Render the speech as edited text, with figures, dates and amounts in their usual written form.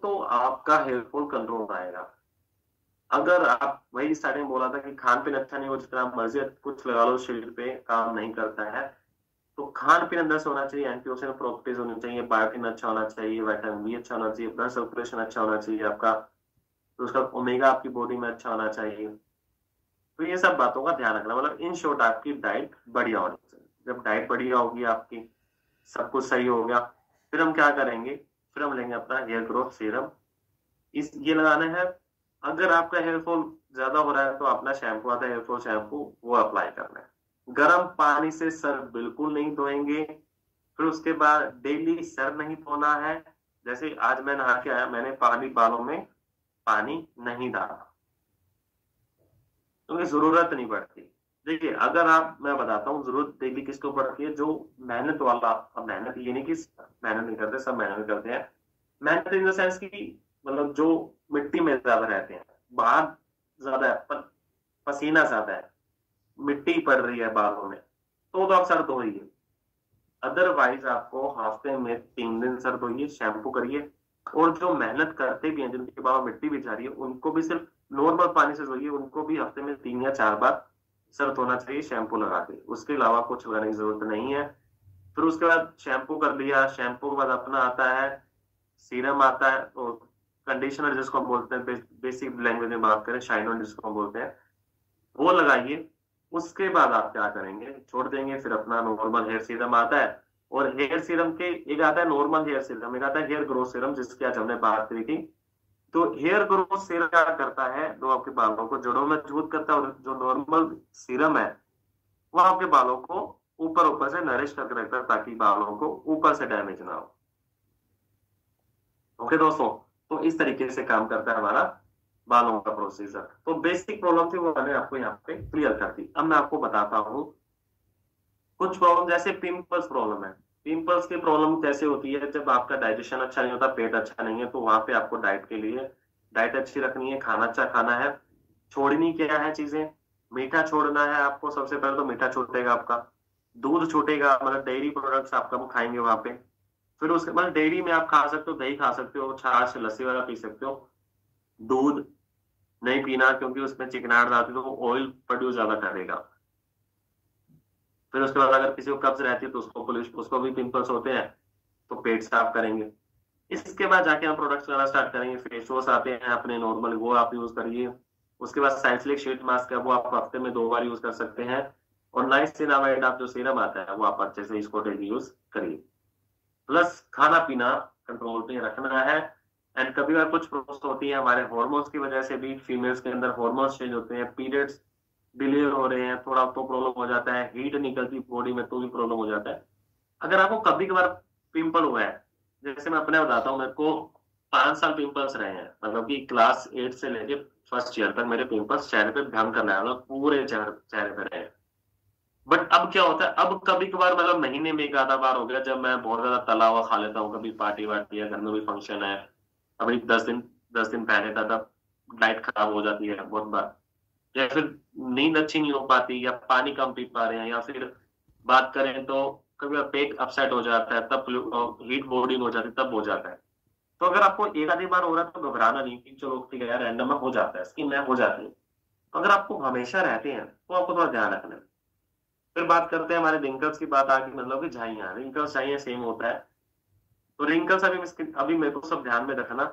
तो आपका hair fall control आएगा। अगर आप वही स्टार्टिंग में बोला था कि खान पीन अच्छा नहीं हो, जितना आप मर्जी कुछ लगा लो शरीर पे काम नहीं करता है, तो खान पीन अंदर से होना चाहिए, एंटीऑक्सीडेंट प्रॉपर्टीज होनी चाहिए, बायोटिन अच्छा होना चाहिए, विटामिन बी अच्छा होना चाहिए, ब्लड सर्कुलेशन अच्छा होना चाहिए आपका, तो उसका ओमेगा आपकी बॉडी में अच्छा होना चाहिए। तो ये सब बातों का ध्यान रखना, मतलब इन शॉर्ट आपकी डाइट बढ़िया होनी चाहिए। जब डाइट बढ़िया होगी आपकी, सब कुछ सही हो गया, फिर हम क्या करेंगे, फिर हम लेंगे अपना हेयर ग्रोथ सीरम। इस ये लगाना है। अगर आपका हेयर फॉल ज्यादा हो रहा है तो अपना शैम्पू आता है हेयर फॉल शैम्पू, वो अप्लाई करना है। गर्म पानी से सर बिल्कुल नहीं धोएंगे। फिर उसके बाद डेली सर नहीं धोना है। जैसे आज मैं नहा के आया, मैंने पानी बालों में पानी नहीं डाला क्योंकि जरूरत नहीं पड़ती। देखिए अगर आप, मैं बताता हूँ जरूरत डेली किसको पड़ती है, जो मेहनत वाला। अब मेहनत ये नहीं कि मेहनत नहीं करते, सब मेहनत करते हैं। मेहनत इन द सेंस की, मतलब जो मिट्टी में ज्यादा रहते हैं, बाहर ज्यादा है, पसीना ज्यादा है, मिट्टी पड़ रही है बालों में, तो आप सर धोइए। अदरवाइज आपको हफ्ते में 3 दिन सर धोइए, शैम्पू करिए। और जो मेहनत करते भी हैं, जिनके बालों में मिट्टी भी जा रही है, उनको भी सिर्फ नॉर्मल पानी से धोइए, उनको भी हफ्ते में 3 या 4 बार सर धोना चाहिए शैम्पू लगा के, उसके अलावा कुछ लगाने की जरूरत नहीं है। फिर उसके बाद शैम्पू कर लिया, शैम्पू के बाद अपना आता है सीरम, आता है और कंडीशनर जिसको हम बोलते हैं, बेसिक लैंग्वेज में बात करें शाइन जिसको हम बोलते हैं, वो लगाइए। उसके बाद आप क्या करेंगे, छोड़ देंगे, फिर अपना नॉर्मल हेयर सीरम आता है। और हेयर सीरम के एक आता है नॉर्मल हेयर सीरम, एक आता है हेयर ग्रोथ सीरम, जिसकी आज हमने बात करी थी। तो हेयर ग्रोथ सीरम क्या करता है, जो आपके बालों को जड़ों में मजबूत करता है, और जो नॉर्मल सीरम है वो आपके बालों को ऊपर ऊपर से नरिश करके रखता है, ताकि बालों को ऊपर से डैमेज ना हो। ओके दोस्तों, तो इस तरीके से काम करता है हमारा बालों का प्रोसीजर। तो बेसिक प्रॉब्लम थी वो मैंने आपको यहाँ पे क्लियर कर दी। अब मैं आपको बताता हूँ कुछ प्रॉब्लम, जैसे पिंपल्स प्रॉब्लम है। पिंपल्स की प्रॉब्लम कैसे होती है, जब आपका डाइजेशन अच्छा नहीं होता, पेट अच्छा नहीं है, तो वहां पे आपको डाइट के लिए डाइट अच्छी रखनी है, खाना अच्छा खाना है। छोड़नी क्या है चीजें, मीठा छोड़ना है आपको। सबसे पहले तो मीठा छूटेगा आपका, दूध छूटेगा, मतलब डेयरी प्रोडक्ट्स आपका वो खाएंगे वहां पे। फिर उसके बाद डेयरी में आप खा सकते हो, दही खा सकते हो, छाछ लस्सी वगैरह पी सकते हो। दूध नहीं पीना, क्योंकि उसमें चिकनाहट आती है, तो वो ऑयल प्रोड्यूस ज्यादा करेगा। फिर उसके बाद अगर किसी को कब्ज रहती है तो उसको भी पिंपल्स होते हैं, तो पेट साफ करेंगे। इसके बाद जाके हम प्रोडक्ट्स लगाना स्टार्ट करेंगे। फेस वॉश आते हैं अपने नॉर्मल, वो आप यूज करिए। उसके बाद सैलिसिलिक शीट मास्क है, वो आप हफ्ते में 2 बार यूज कर सकते हैं। और नाइसिनामाइड आप जो सीरम आता है, वो आप अच्छे से इसको डेली यूज करिए। प्लस खाना पीना कंट्रोल पे रखना है। एंड कभी बार कुछ प्रॉब्लम्स होती है हमारे हार्मोन्स की वजह से भी, फीमेल्स के अंदर हार्मोन्स चेंज होते हैं, पीरियड्स डिले हो रहे हैं, थोड़ा तो प्रॉब्लम हो जाता है, हीट निकलती बॉडी में तो भी प्रॉब्लम हो जाता है। अगर आपको कभी कभार पिंपल हुआ है, जैसे मैं अपने बताता हूँ, मेरे को 5 साल पिंपल्स रहे हैं, मतलब कि क्लास 8 से लेके फर्स्ट ईयर तक मेरे पिंपल्स चेहरे पे भयंकर रहे हैं, मतलब पूरे चेहरे पे रहे हैं। बट अब क्या होता है, अब कभी कभार, मतलब महीने में एक आधा बार हो गया, जब मैं बहुत ज्यादा तला हुआ खा लेता हूँ, कभी पार्टी वार्टी है, घर में भी फंक्शन है, अभी 10 दिन पहले था, तब डाइट खराब हो जाती है बहुत बार। या फिर नींद अच्छी नहीं हो पाती, या पानी कम पी पा रहे हैं, या फिर बात करें तो कभी पेट अपसेट हो जाता है, तब हीट बॉडी में हो जाती है, तब हो जाता है। तो अगर आपको एक आधी बार हो रहा है तो घबराना नहीं कि चलो ठीक है यार, रैंडम में हो जाता है, स्किन में हो जाती है। तो अगर आपको हमेशा रहते हैं तो आपको थोड़ा ध्यान रखना है। फिर बात करते हैं हमारे रिंकल्स की, बात आगे, मतलब कि झाइयाँ, रिंकल्स झाइयाँ सेम होता है। तो रिंकल्स अभी अभी मेरे को सब ध्यान में रखना।